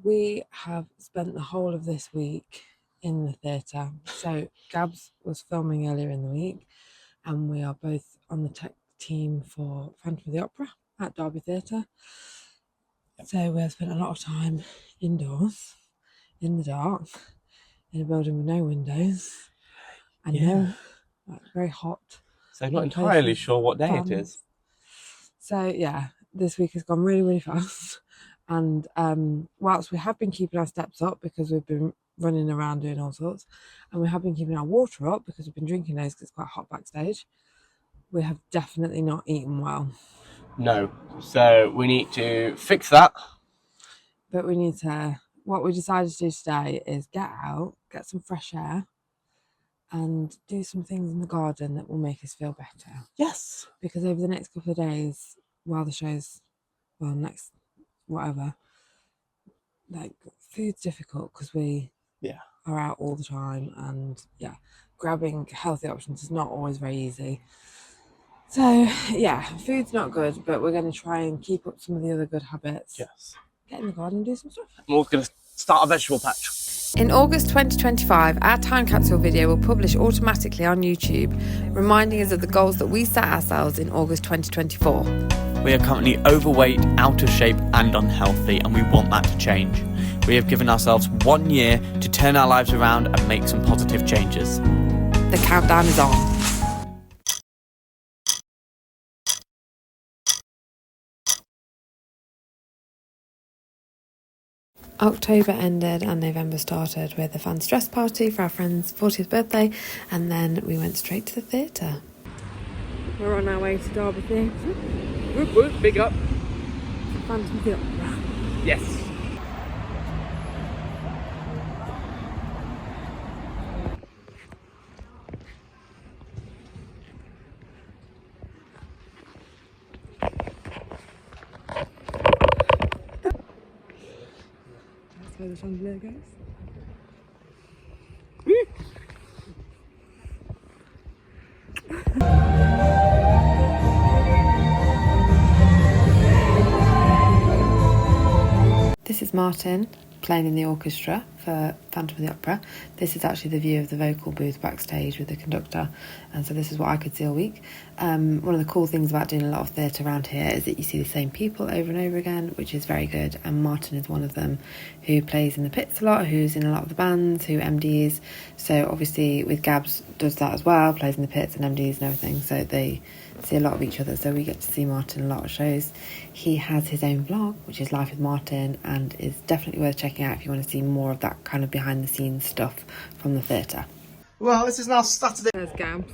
we have spent the whole of this week in the theatre. So Gabs was filming earlier in the week, and we are both on the tech team for Phantom of the Opera at Derby Theatre. So we have spent a lot of time indoors, in the dark, in a building with no windows, and very hot. So I'm not entirely sure what day it is. So yeah, this week has gone really, really fast. And whilst we have been keeping our steps up because we've been running around doing all sorts, and we have been keeping our water up because we've been drinking those because it's quite hot backstage, we have definitely not eaten well. No. So we need to fix that. But we need to, what we decided to do today is get out, get some fresh air, and do some things in the garden that will make us feel better. Yes. Because over the next couple of days, while the show's, well, next, whatever, like, food's difficult because we are out all the time, and grabbing healthy options is not always very easy. So yeah, food's not good, but we're going to try and keep up some of the other good habits. Yes. Get in the garden and do some stuff. We're going to start a vegetable patch. In August 2025, our time capsule video will publish automatically on YouTube, reminding us of the goals that we set ourselves in August 2024. We are currently overweight, out of shape and unhealthy, and we want that to change. We have given ourselves 1 year to turn our lives around and make some positive changes. The countdown is on. October ended and November started with a fun stress party for our friend's 40th birthday, and then we went straight to the theatre. We're on our way to Derby Theatre. Whoop whoop, big up. Phantom of the Opera. Yes. That's where the chandelier goes. This is Martin playing in the orchestra for Phantom of the Opera. This is actually the view of the vocal booth backstage with the conductor, and so this is what I could see all week. One of the cool things about doing a lot of theatre around here is that you see the same people over and over again, which is very good, and Martin is one of them, who plays in the pits a lot, who's in a lot of the bands, who MDs. So obviously with Gabs does that as well, plays in the pits and MDs and everything, so they see a lot of each other, so we get to see Martin a lot of shows. He has his own vlog, which is Life with Martin, and is definitely worth checking out if you want to see more of that kind of behind the scenes stuff from the theatre. Well, this is now Saturday. There's Gabs.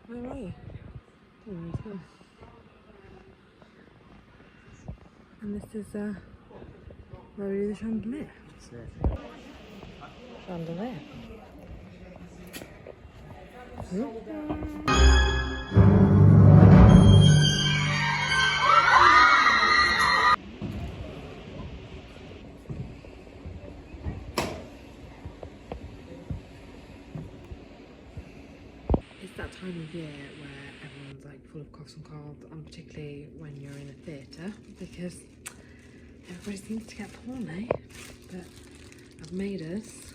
Where are you? And this is where we do the chandelier. Chandelier. It's that time of year where everyone's like full of coughs and colds, and particularly when you're in a theatre, because everybody seems to get poorly. But I've made us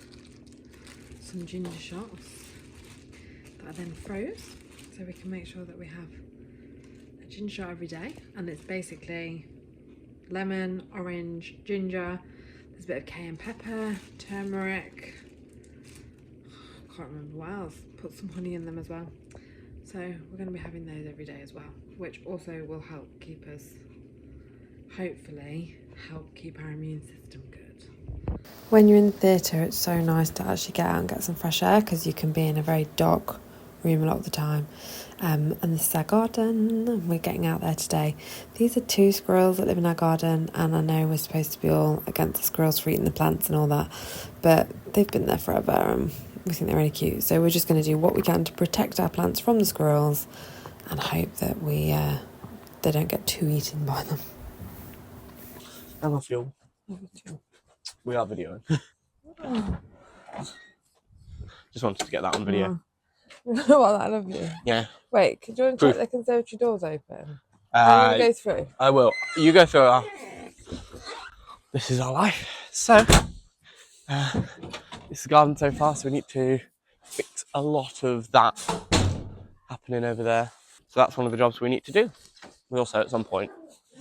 some ginger shots that I then froze, so we can make sure that we have a ginger shot every day. And it's basically lemon, orange, ginger, there's a bit of cayenne pepper, turmeric, can't remember what else, put some honey in them as well. So we're going to be having those every day as well, which also will help keep us, hopefully help keep our immune system good. When you're in the theatre, it's so nice to actually get out and get some fresh air, because you can be in a very dark room a lot of the time. And this is our garden. We're getting out there today. These are 2 squirrels that live in our garden, and I know we're supposed to be all against the squirrels for eating the plants and all that, but they've been there forever and we think they're really cute. So we're just going to do what we can to protect our plants from the squirrels and hope that they don't get too eaten by them. I'm off fuel. We are videoing. Just wanted to get that on video. You know what? I love you. Yeah. Wait, could you want to check the conservatory doors open? I'm going to go through. I will. You go through. this is our life. So, this is the garden so far, so we need to fix a lot of that happening over there. So that's one of the jobs we need to do. We also, at some point,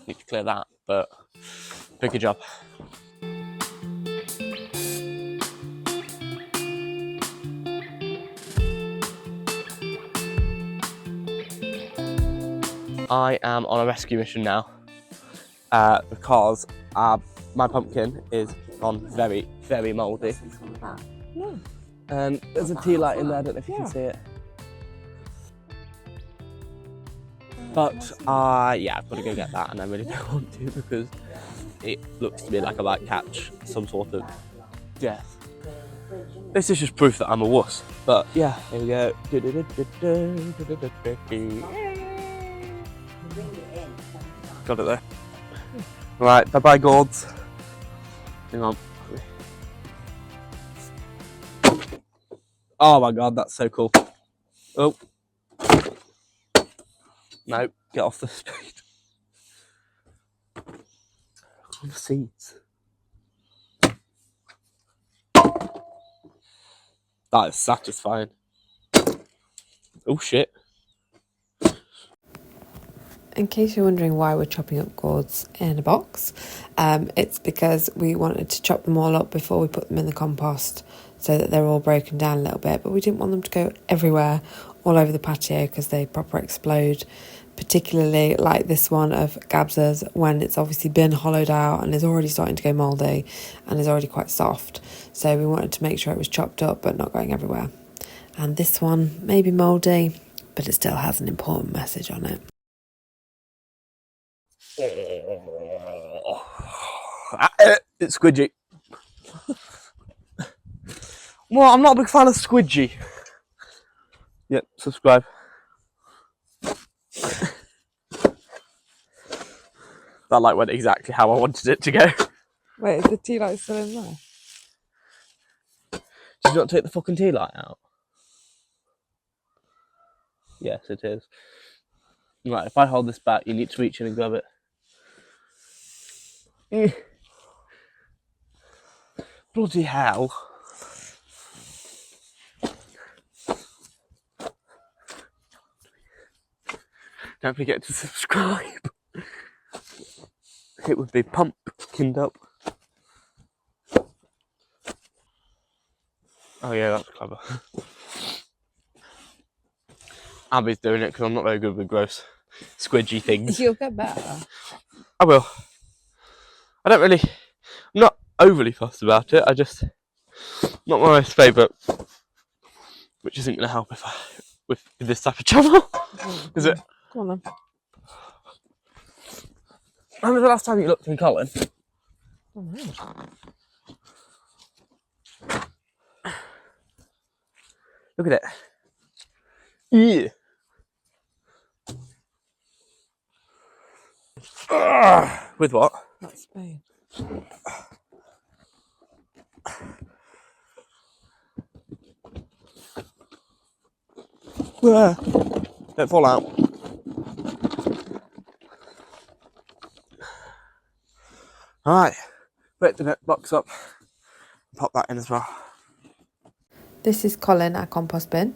need to clear that, but bigger job. I am on a rescue mission now because my pumpkin is gone very, very mouldy. No. There's a tea light in there, I don't know if you can see it. But yeah, I've got to go get that, and I really don't want to because it looks to me like I might catch some sort of death. This is just proof that I'm a wuss. But yeah, here we go. Got it there. Right, bye-bye gourds. Hang on. Oh my god, that's so cool. Oh. No, get off the speed. On the seats. That is satisfying. Oh shit. In case you're wondering why we're chopping up gourds in a box, it's because we wanted to chop them all up before we put them in the compost so that they're all broken down a little bit, but we didn't want them to go everywhere, all over the patio, because they proper explode, particularly like this one of Gabs's when it's obviously been hollowed out and is already starting to go mouldy and is already quite soft. So we wanted to make sure it was chopped up but not going everywhere. And this one may be mouldy, but it still has an important message on it. It's squidgy. Well, I'm not a big fan of squidgy. Yep, subscribe. That light went exactly how I wanted it to go. Wait, is the tea light still in there? Did you not take the fucking tea light out? Yes, it is. Right, if I hold this back, you need to reach in and grab it. Bloody hell. Don't forget to subscribe. It would be pumpkined up. Oh yeah, that's clever. Abby's doing it because I'm not very good with gross squidgy things. You'll get better. I will. I'm not overly fussed about it. Not my most favourite, which isn't going to help with this type of channel, is it? Come on then. When was the last time you looked in Colin? Oh, no. Look at it. Yeah. With what? That's Spain. Don't fall out. Alright, break the box up. Pop that in as well. This is Colin, our compost bin.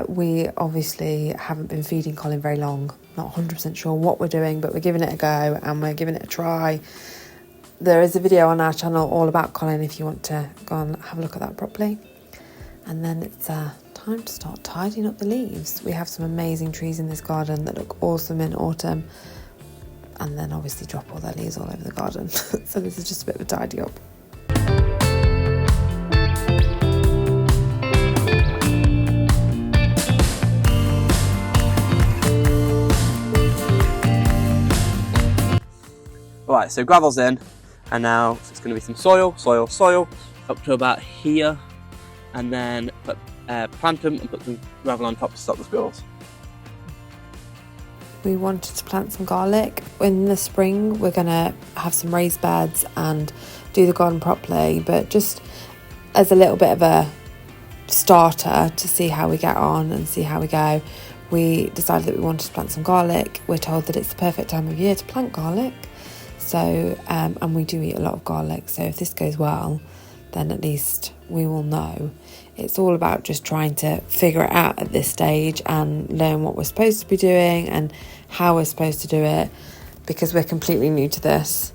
We obviously haven't been feeding Colin very long. Not 100% sure what we're doing, but we're giving it a go and we're giving it a try. There is a video on our channel all about Colin if you want to go and have a look at that properly. And then it's time to start tidying up the leaves. We have some amazing trees in this garden that look awesome in autumn. And then obviously drop all their leaves all over the garden. So this is just a bit of a tidy up. Right, so gravel's in, and now it's going to be some soil, up to about here, and then plant them and put some gravel on top to stop the squirrels. We wanted to plant some garlic. In the spring, we're going to have some raised beds and do the garden properly, but just as a little bit of a starter to see how we get on and see how we go, we decided that we wanted to plant some garlic. We're told that it's the perfect time of year to plant garlic. So, and we do eat a lot of garlic. So if this goes well, then at least we will know. It's all about just trying to figure it out at this stage and learn what we're supposed to be doing and how we're supposed to do it, because we're completely new to this.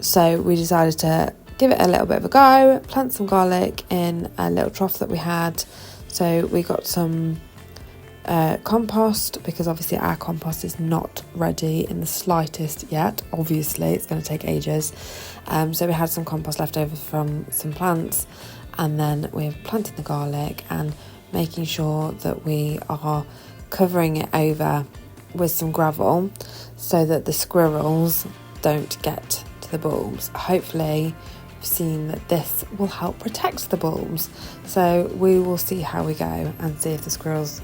So we decided to give it a little bit of a go, plant some garlic in a little trough that we had. So we got some compost, because obviously our compost is not ready in the slightest yet. Obviously it's going to take ages. So we had some compost left over from some plants, and then we're planting the garlic and making sure that we are covering it over with some gravel so that the squirrels don't get to the bulbs. Hopefully we've seen that this will help protect the bulbs, so we will see how we go and see if the squirrels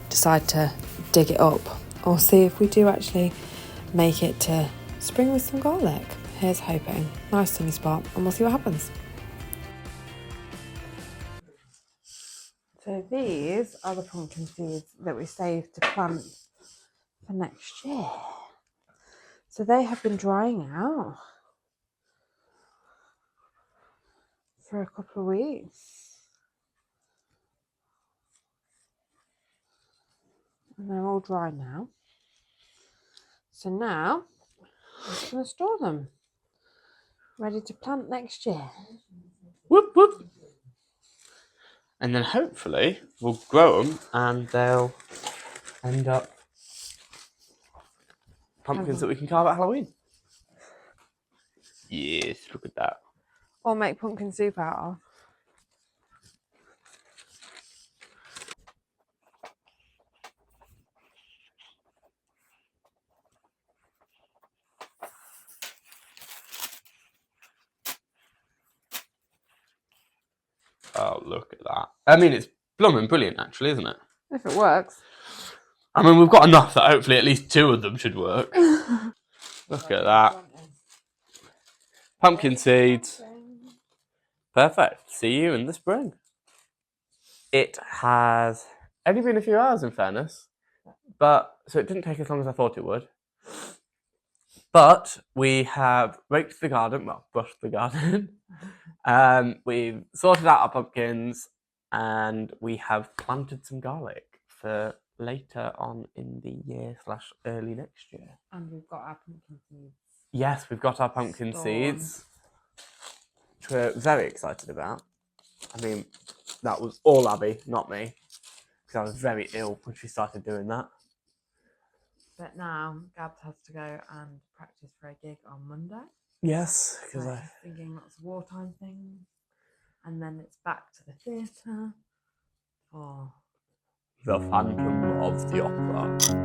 decide to dig it up, or see if we do actually make it to spring with some garlic. Here's hoping. Nice sunny spot, and we'll see what happens. So these are the pumpkin seeds that we saved to plant for next year. So they have been drying out for a couple of weeks. And they're all dry now. So now I'm just going to store them, ready to plant next year. Whoop, whoop. And then hopefully we'll grow them and they'll end up pumpkins that we can carve at Halloween. Yes, look at that. Or make pumpkin soup out of. Oh, look at that. I mean, it's blooming brilliant, actually, isn't it? If it works. I mean, we've got enough that hopefully at least 2 of them should work. Look at that. Pumpkin seeds. Perfect. See you in the spring. It has only been a few hours, in fairness. But so it didn't take as long as I thought it would. But we have raked the garden, well, brushed the garden. We've sorted out our pumpkins, and we have planted some garlic for later on in the year / early next year. And we've got our pumpkin seeds. Yes, we've got our pumpkin seeds, which we're very excited about. I mean, that was all Abby, not me, because I was very ill when she started doing that. But now Gabs has to go and practice for a gig on Monday. Yes, because so thinking lots of wartime things, and then it's back to the theatre for the Phantom of the Opera.